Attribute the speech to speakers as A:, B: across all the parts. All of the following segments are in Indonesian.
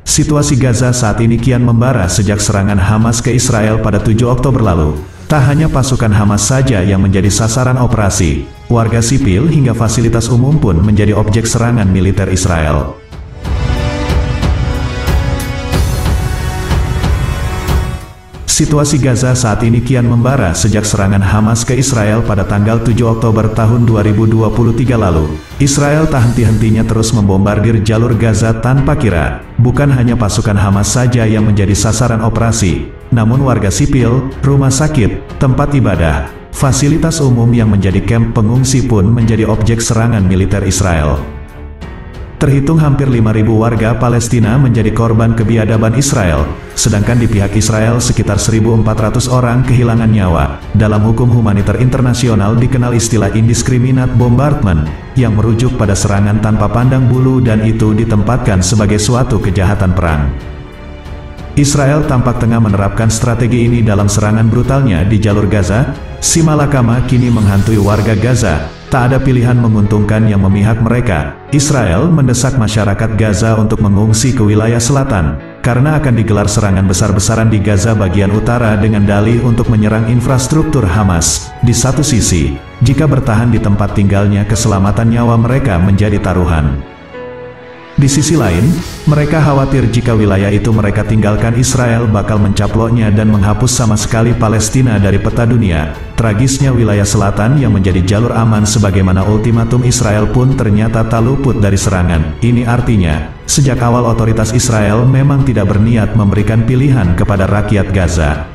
A: Situasi Gaza saat ini kian membara sejak serangan Hamas ke Israel pada 7 Oktober lalu. Tak hanya pasukan Hamas saja yang menjadi sasaran operasi, warga sipil hingga fasilitas umum pun menjadi objek serangan militer Israel. Situasi Gaza saat ini kian membara sejak serangan Hamas ke Israel pada tanggal 7 Oktober tahun 2023 lalu. Israel tak henti-hentinya terus membombardir jalur Gaza tanpa kira. Bukan hanya pasukan Hamas saja yang menjadi sasaran operasi, namun warga sipil, rumah sakit, tempat ibadah, fasilitas umum yang menjadi kamp pengungsi pun menjadi objek serangan militer Israel. Terhitung hampir 5.000 warga Palestina menjadi korban kebiadaban Israel, sedangkan di pihak Israel sekitar 1.400 orang kehilangan nyawa. Dalam hukum humaniter internasional dikenal istilah indiscriminate bombardment, yang merujuk pada serangan tanpa pandang bulu dan itu ditempatkan sebagai suatu kejahatan perang. Israel tampak tengah menerapkan strategi ini dalam serangan brutalnya di jalur Gaza. Si malakama kini menghantui warga Gaza. Tak ada pilihan menguntungkan yang memihak mereka. Israel mendesak masyarakat Gaza untuk mengungsi ke wilayah selatan, karena akan digelar serangan besar-besaran di Gaza bagian utara dengan dalih untuk menyerang infrastruktur Hamas. Di satu sisi, jika bertahan di tempat tinggalnya keselamatan nyawa mereka menjadi taruhan. Di sisi lain, mereka khawatir jika wilayah itu mereka tinggalkan Israel bakal mencaploknya dan menghapus sama sekali Palestina dari peta dunia. Tragisnya wilayah selatan yang menjadi jalur aman sebagaimana ultimatum Israel pun ternyata tak luput dari serangan. Ini artinya, sejak awal otoritas Israel memang tidak berniat memberikan pilihan kepada rakyat Gaza.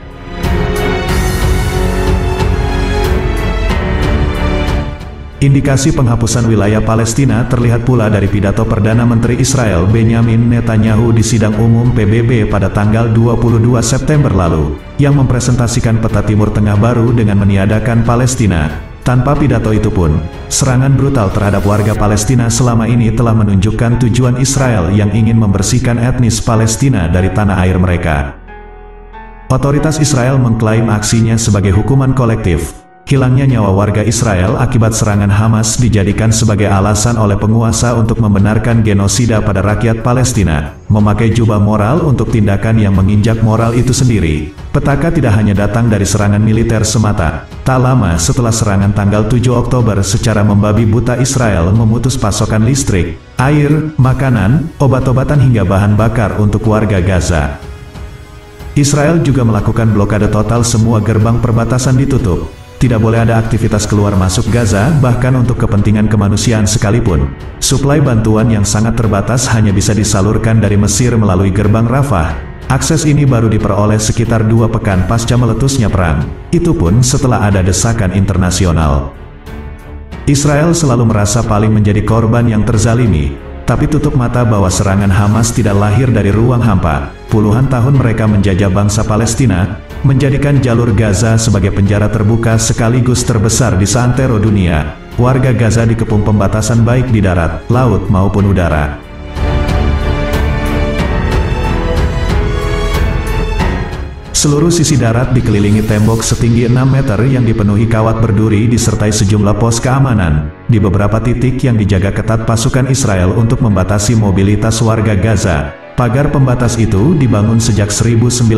A: Indikasi penghapusan wilayah Palestina terlihat pula dari pidato Perdana Menteri Israel Benyamin Netanyahu di sidang umum PBB pada tanggal 22 September lalu, yang mempresentasikan peta Timur Tengah baru dengan meniadakan Palestina. Tanpa pidato itu pun, serangan brutal terhadap warga Palestina selama ini telah menunjukkan tujuan Israel yang ingin membersihkan etnis Palestina dari tanah air mereka. Otoritas Israel mengklaim aksinya sebagai hukuman kolektif. Hilangnya nyawa warga Israel akibat serangan Hamas dijadikan sebagai alasan oleh penguasa untuk membenarkan genosida pada rakyat Palestina, memakai jubah moral untuk tindakan yang menginjak moral itu sendiri. Petaka tidak hanya datang dari serangan militer semata. Tak lama setelah serangan tanggal 7 Oktober secara membabi buta Israel memutus pasokan listrik, air, makanan, obat-obatan hingga bahan bakar untuk warga Gaza. Israel juga melakukan blokade total, semua gerbang perbatasan ditutup. Tidak boleh ada aktivitas keluar masuk Gaza, bahkan untuk kepentingan kemanusiaan sekalipun. Suplai bantuan yang sangat terbatas hanya bisa disalurkan dari Mesir melalui gerbang Rafah. Akses ini baru diperoleh sekitar 2 pekan pasca meletusnya perang. Itu pun setelah ada desakan internasional. Israel selalu merasa paling menjadi korban yang terzalimi, tapi tutup mata bahwa serangan Hamas tidak lahir dari ruang hampa. Puluhan tahun mereka menjajah bangsa Palestina, menjadikan jalur Gaza sebagai penjara terbuka sekaligus terbesar di seantero dunia. Warga Gaza dikepung pembatasan baik di darat, laut maupun udara. Seluruh sisi darat dikelilingi tembok setinggi 6 meter yang dipenuhi kawat berduri disertai sejumlah pos keamanan. Di beberapa titik yang dijaga ketat pasukan Israel untuk membatasi mobilitas warga Gaza. Pagar pembatas itu dibangun sejak 1994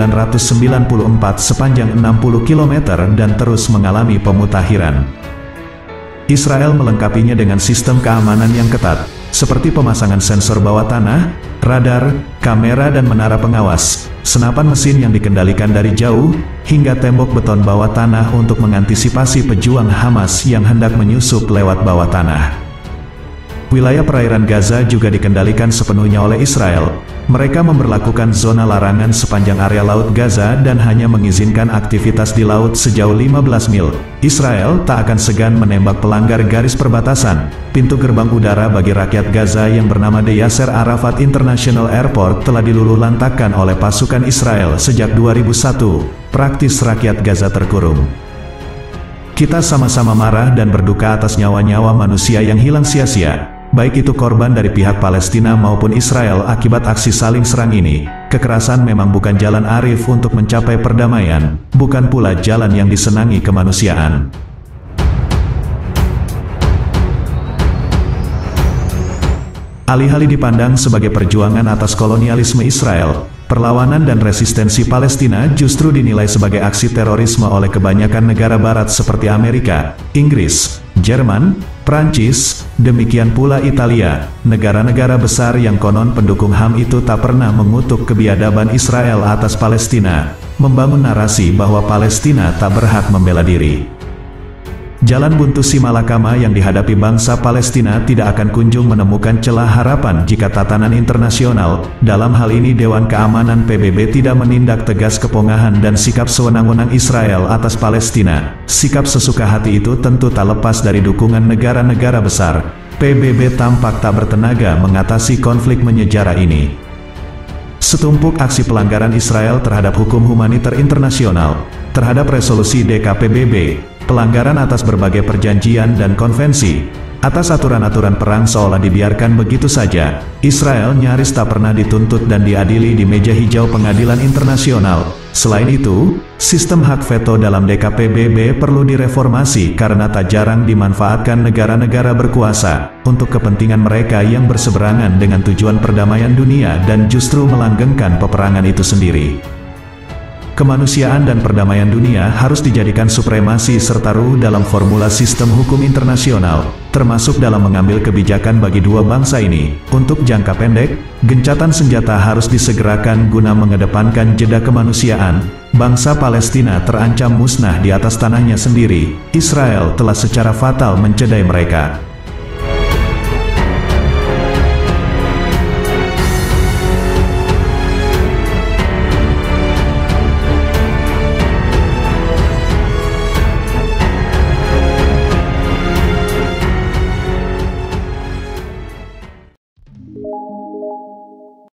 A: sepanjang 60 km dan terus mengalami pemutakhiran. Israel melengkapinya dengan sistem keamanan yang ketat, seperti pemasangan sensor bawah tanah, radar, kamera dan menara pengawas, senapan mesin yang dikendalikan dari jauh, hingga tembok beton bawah tanah untuk mengantisipasi pejuang Hamas yang hendak menyusup lewat bawah tanah. Wilayah perairan Gaza juga dikendalikan sepenuhnya oleh Israel. Mereka memberlakukan zona larangan sepanjang area laut Gaza dan hanya mengizinkan aktivitas di laut sejauh 15 mil. Israel tak akan segan menembak pelanggar garis perbatasan. Pintu gerbang udara bagi rakyat Gaza yang bernama The Yasser Arafat International Airport telah diluluhlantakkan oleh pasukan Israel sejak 2001. Praktis rakyat Gaza terkurung. Kita sama-sama marah dan berduka atas nyawa-nyawa manusia yang hilang sia-sia. Baik itu korban dari pihak Palestina maupun Israel akibat aksi saling serang ini. Kekerasan memang bukan jalan arif untuk mencapai perdamaian, bukan pula jalan yang disenangi kemanusiaan. Alih-alih dipandang sebagai perjuangan atas kolonialisme Israel, perlawanan dan resistensi Palestina justru dinilai sebagai aksi terorisme oleh kebanyakan negara barat seperti Amerika, Inggris, Jerman, Prancis, demikian pula Italia. Negara-negara besar yang konon pendukung HAM itu tak pernah mengutuk kebiadaban Israel atas Palestina, membangun narasi bahwa Palestina tak berhak membela diri. Jalan buntu si malakama yang dihadapi bangsa Palestina tidak akan kunjung menemukan celah harapan jika tatanan internasional, dalam hal ini Dewan Keamanan PBB, tidak menindak tegas kepongahan dan sikap sewenang-wenang Israel atas Palestina. Sikap sesuka hati itu tentu tak lepas dari dukungan negara-negara besar. PBB tampak tak bertenaga mengatasi konflik menyejarah ini. Setumpuk aksi pelanggaran Israel terhadap hukum humaniter internasional, terhadap resolusi DKPBB, pelanggaran atas berbagai perjanjian dan konvensi, atas aturan-aturan perang seolah dibiarkan begitu saja. Israel nyaris tak pernah dituntut dan diadili di meja hijau pengadilan internasional. Selain itu, sistem hak veto dalam DKPBB perlu direformasi karena tak jarang dimanfaatkan negara-negara berkuasa untuk kepentingan mereka yang berseberangan dengan tujuan perdamaian dunia dan justru melanggengkan peperangan itu sendiri. Kemanusiaan dan perdamaian dunia harus dijadikan supremasi serta ruh dalam formula sistem hukum internasional, termasuk dalam mengambil kebijakan bagi dua bangsa ini. Untuk jangka pendek, gencatan senjata harus disegerakan guna mengedepankan jeda kemanusiaan. Bangsa Palestina terancam musnah di atas tanahnya sendiri. Israel telah secara fatal mencedai mereka.